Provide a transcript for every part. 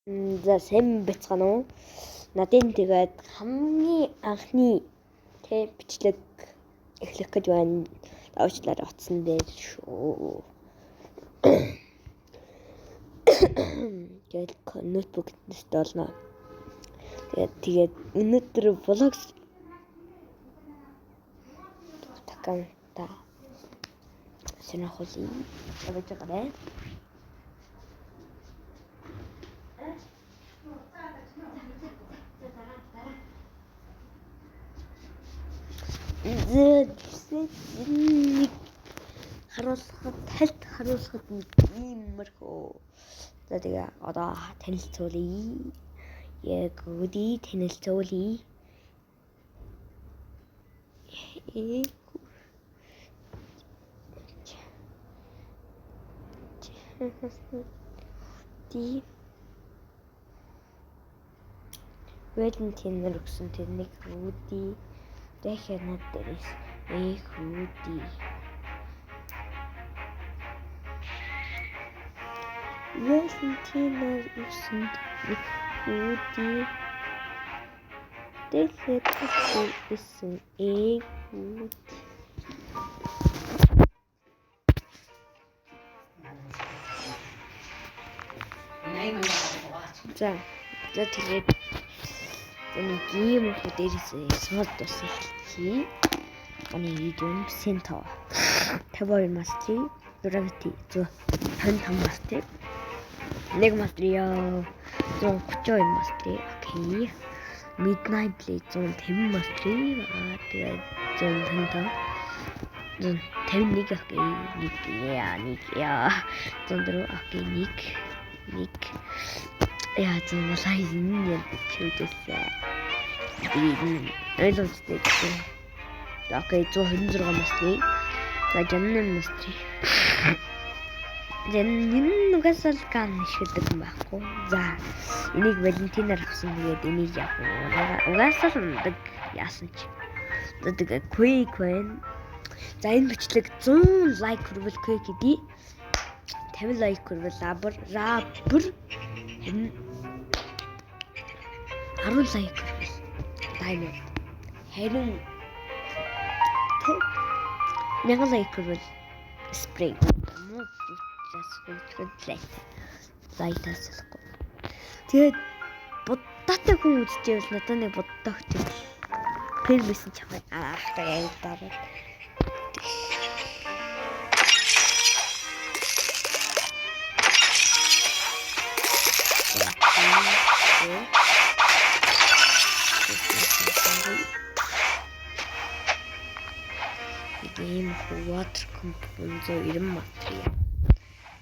За сайн бяцгаана уу? Надын тэгээд хамгийн анхны бичлэг эхлэх гэж байна. Давчлаараа утсан дээр шүү. Тэгээд ноутбук нэстэ болно. Тэгээд өнөөдөр влог таканта синахоли явж байгаа. харуулахад нэг иймэрхүү. За тэгээ одоо танилцуулъя. Яг үди танилцуулъя. Валентин өгсөн тэрнийг үди дахиад дээрээс үди. Валентин өгсөн үди дахиад дээрээс үди. За тэгээд нэг юм дээрээс смол тус эхэлчихье. Оны видео сентоо 52 мастри гравити 155 мастри нэг мастри 132 мастри окей midnight blade 150 мастри тэгээд 151 окей нэг 104 окей нэг яа зэмлээ энэ чүдэсээ ойлгомжтой гэсэн. Окей 126 мастри. За жанны мастри. Энэ угаасаа ган шидэг юм байхгүй. За энийг Валентинаар авсан тэгээд энийг яг угаасаа ундаг яасан ч. Тэгээд quick байна. За энэ бичлэг 100 лайк хүрвэл quick гэдэг. 50 лайк хүрвэл рабр 10 лайк хүрвэл diamond. Харин 1000 лайк хүрвэл spring. Лайтаас болохгүй. Тэгээд будаатай хүн үзчихвэл надад нэг будаа өгч. Пэрмэсэн чаваа аахтай явуулаад. Ийм water compound 190 материал.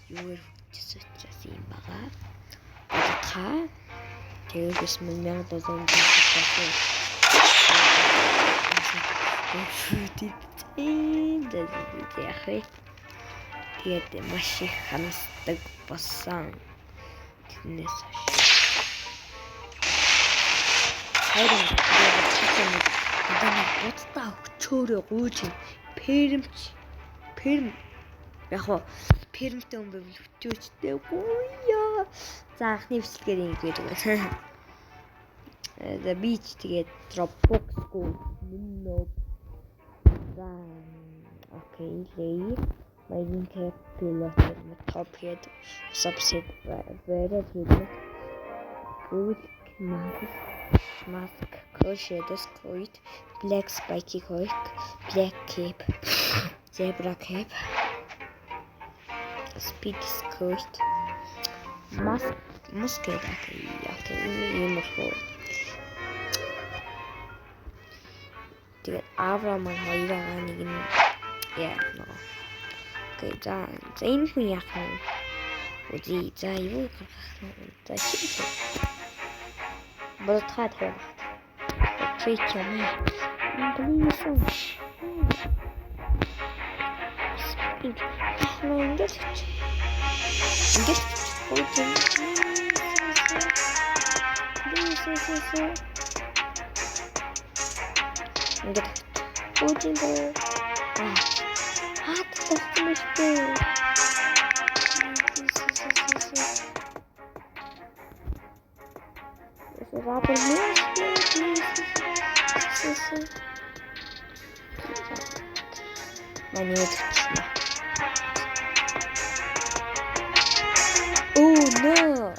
Юуэр хүчтэй юм байгаа. Та тэгээс 1700 тэгээд маш их хамсдаг болсон. Тэрнээс хайрын бодтаа өчөөрөө гүйж перм яг хоо пермтэй юм байвал өчөөчтэй гүйя. За анхны бичлэгээр ингэж байгаа. The beach тэгээд Dropbox go минут. За окей лей майнинг кэп пилот top head subset very good mask shadows coat black spiky coat black cape zebra cape speed coat musket юм уу. Тэгээд Авраам хоёроо нэг нь яа нөгөө. Окей за энэ хүн яах вэ? Үгүй за юу за чи бодхаа тавь. Treat your man. Ингээд Rubber Oh no!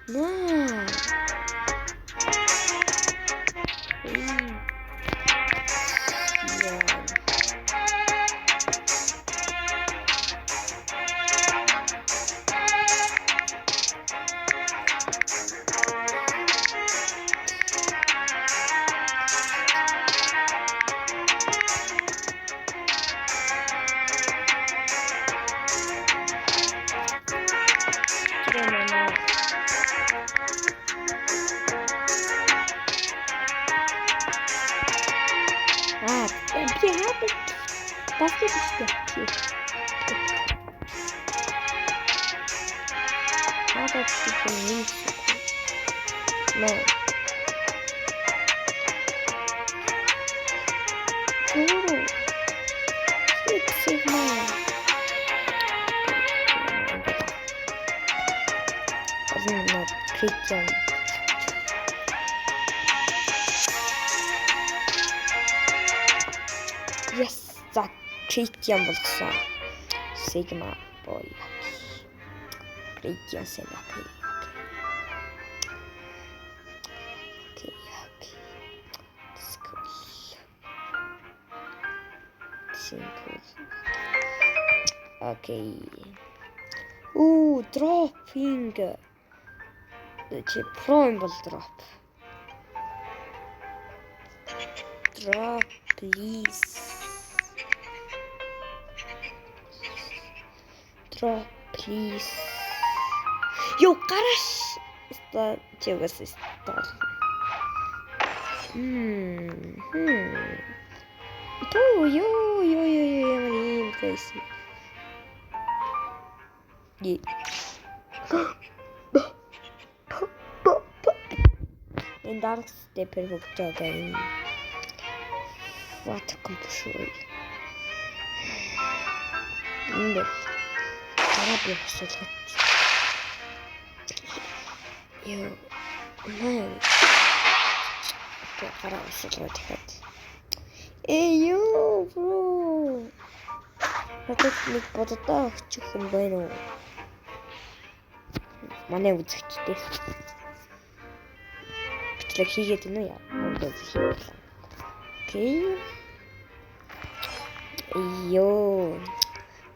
No! Basket işte. Надо типа меньше. Но. Сигнал. Возьмем притянем. Yes, за критиан болсон. Sigma boy. Критиан sen окей. Окей. School. Simple. Окей. Dropping. Чи prime бол drop. Drop please. Drop please. Yo, гараш. Чигээс стол. Yo, юм crazy. Энэ dark stepper хөгжөөг юм. What computer. Ингээд гараа би босуулах. Яа. Гараа босуулах тэгэхэд. Ёо, бро. Надад нэг бододоо өгчих юм байна уу? Манай үзэгчтэй. Бичлэг хийгээд байна уу яа? Окей. Ёо.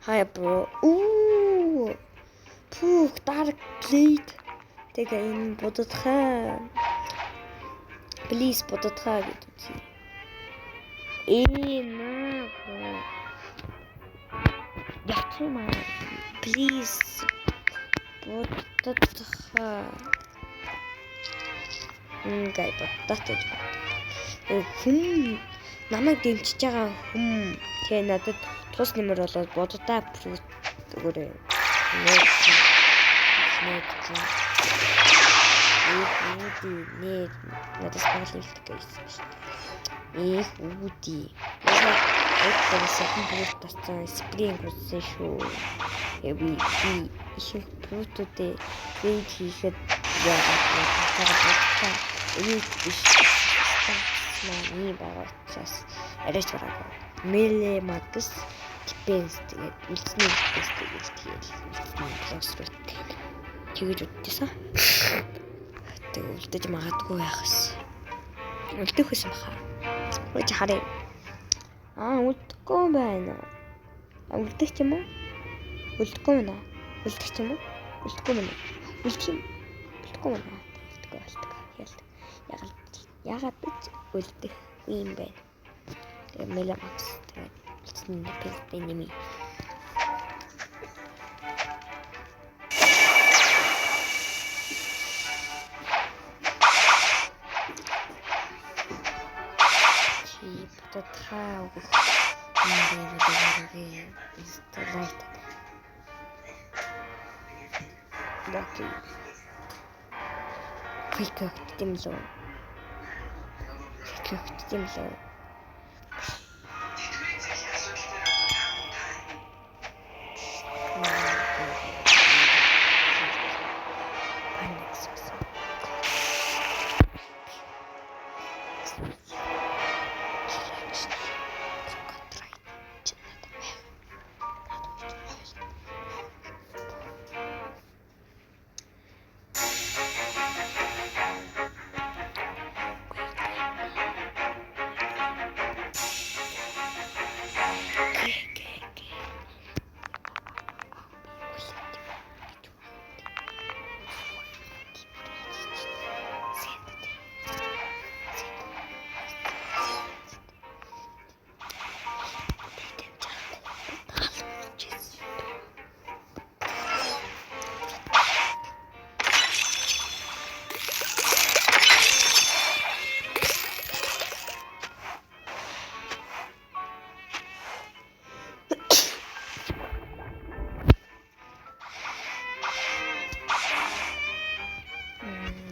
Hi bro. Пүүх dark blade. Тэгээ энэ бододхаа. Please бододхаа гэдэг үгүй. Наа. Ятма. Please бододхаа. Ингээд боддооч. Хүн намайг дэмжиж байгаа хүн тэгээ надад тус нэмэр болоод боддоо өгөөрэй. Нет, надо спалить гэсэн шүү дээ. Үүдий. Это сайхан бүгд тацсан спринг үзсэн шүү. Би их бүтүүдээ вейт хийхэд яагаад Мани байгаас арайч гараагүй. Мэлэ магс дипенс тэгээд үлдсний дипенс тэгээд блокс руу тэгэж үдчихсэн. Тэгээд үлдэж магадгүй байхс. Үлдэх байсан баха. Ууч харъя. Үлдэхгүй байна. Үлдэх юм уу? Үлдэхгүй байна. Үлдэх юм уу? Үлдэхгүй байна. Үлдэх юм. Үлдэхгүй байна. Ягаад гэж үлдэх юм бэ? Тэгээд меламакс тэгээд үлдсний дипенс нэмий. How is the light lucky quick dimlo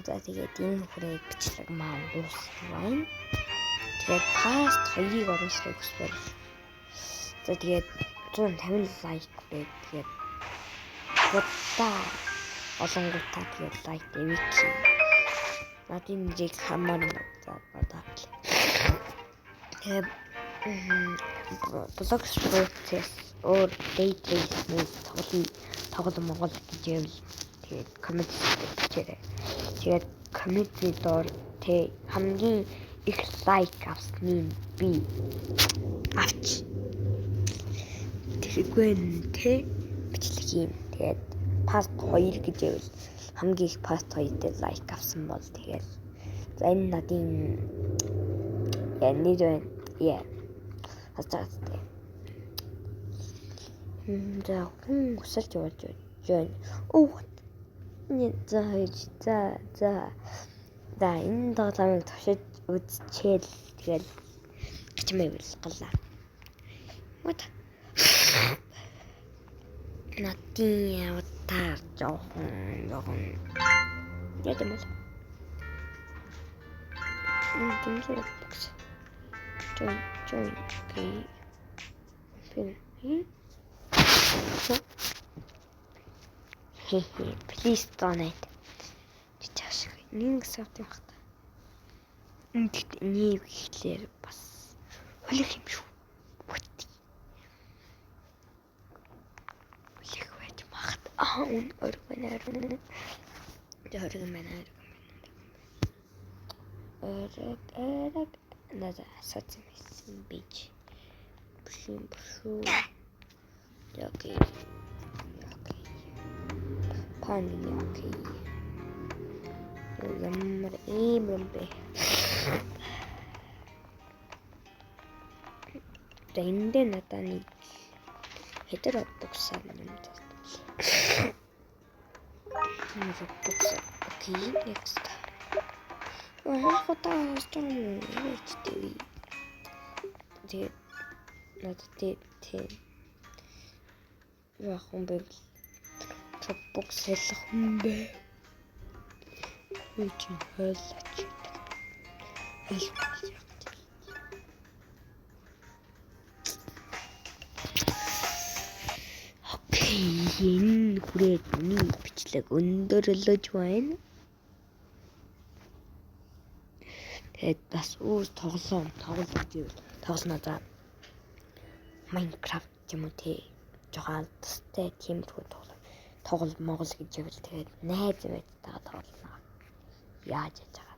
За тэгээд энэ хүрээд бичлэг маань дууссан байна. Тэгээд past 2-ыг оруулахыг хүсвэл. За тэгээд 150 лайк хүрээд тэгээд бодтаа олонгуудаа тэгээд лайк дэвики. Надын нэрийг хамаар за бодоо. Тэгээд блог процесс өөр database тоглоом Монгол гэжээвэл тэгээд коммент хийчихээрэй. Тэгээд комментийн доор тэг хамгийн их лайк авсныг би авч тэргэн тэг бичлэг юм. Тэгээд part 2 гэжээвэл хамгийн их part 2-тэй лайк авсан бол тэгээд за энэ надын нэр хастай. За хүн өсөлж явж байна. За энэ тоглоомыг туршиж үзчихэл тэгэл чимээвэл галаа. What? Надын явтаар жоохон ядамал. Тэмцээ бокс. Join please donate. Чичааш нэг савт юм хата. Энд нэг ихлээр бас хөлөх юм шүү. Хөлөх байж магад. Өн оргоноор. Орг надад асуусан бич. Бшу. Окей. Панни окей. Ямар юм бэ? Тэндээ надад хэдэр бодгосон юм байна. Окей, next. Хатаа стон ичтэй. Тэгээд надад тэг яах юм бэ? Бокс хэлэх юм бэ? Үгүй хойлооч. Окей, энэ хүрээд миний бичлэг өндөрлөж байна. Тэгээд бас өөр тоглоом гэвэл тоглоно за. Minecraft юм уу те. Жохон тастай тиймэрхүү тоглоом Монгол гэжээвэл тэгээд найз мэдтэйгээ тоглоно. Яаж яж байгаа.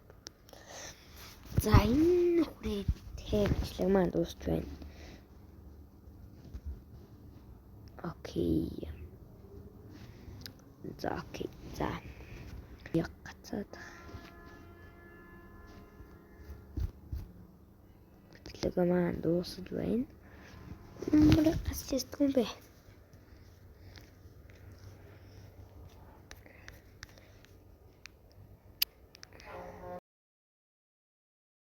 За энэ хүрээд бичлэг маань дуусч байна. Окей. За. Яг гацаад. Бичлэг маань дуусч байна. Асчистгүй бэ.